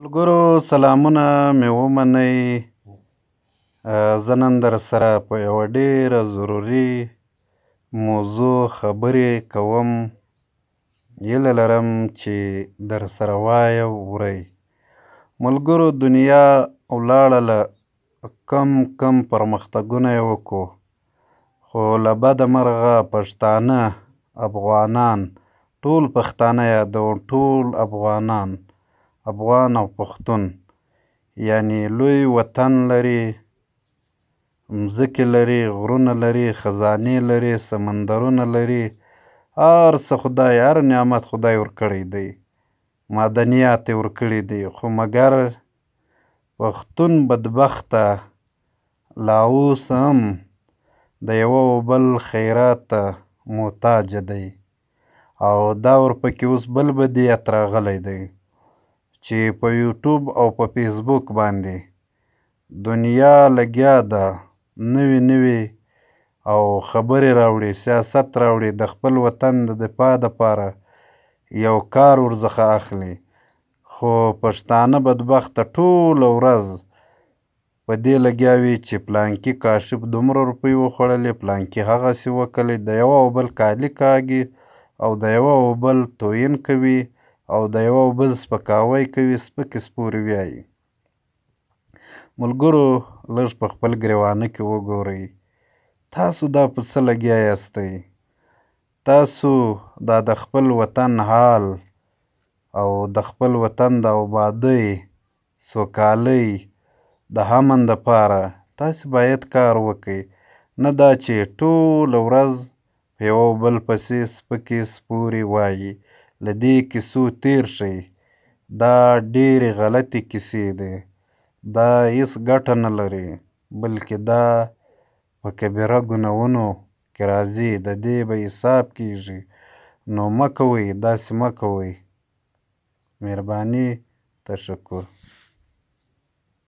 ملګرو سلامونه مې ومنئ. زه نن در سره په یوه ډېره ضروري موضوع خبرې کوم. هیله لرم چې در سره وایو ورئ. ملګرو دنیا ولاړله، کم پرمختګونه یې وکړو، خو له بده مرغه پښتانه، افغانان، ټول پښتانه یادوم، ټول افغانان، افغان او پښتون، یعنی لوی وطن لري، مځکې لري، غرونه لري، خزانې لري، سمندرونه لري، هر څه خدای، هر نعمت خدای ورکړی دی، معدنیات یې ورکړي دي، خو مګر پښتون بدبخته لا اوس هم د یوه و بل خیرات ته محتاج دی. او دا ورپکې اوس بل بدیت راغلی دی چې په یوټیوب او په فیسبوک باندې دنیا لګیا ده نوې او خبرې راوړي، سیاست راوړي، د خپل وطن د دفاع دپاره یو کار ورڅخه اخلي. خو پښتانه بدبخته ټوله ورځ په دې لګیا وي چې پلانکي کاشف دومره روپۍ وخوړلې، پلانکي هغسې وکړلې، د یوه او بل کالي کاږي او د یوه او بل توهین کوي او د یوه او بل سپکاوی کوي، سپکې سپورې وایي. ملګرو لږ په خپل ګریوانه کې وګورئ، تاسو دا په څه لګیا یاستئ؟ تاسو دا د خپل وطن حال او د خپل وطن د آبادۍ، سوکالۍ، د امن دپاره تاسې باید کار وکئ، نه دا چې ټوله ورځ په یوه بل پسې سپکې سپورې وایي. له دې کیسو تېر شئ، دا ډېرې غلطې کیسې دي، دا هېڅ ګټه نه لري، بلکې دا په کبیره ګناهونو کې راځي، د دې به حساب کېږي. نو مه کوئ، داسې مه کوئ. مهرباني، تشکر.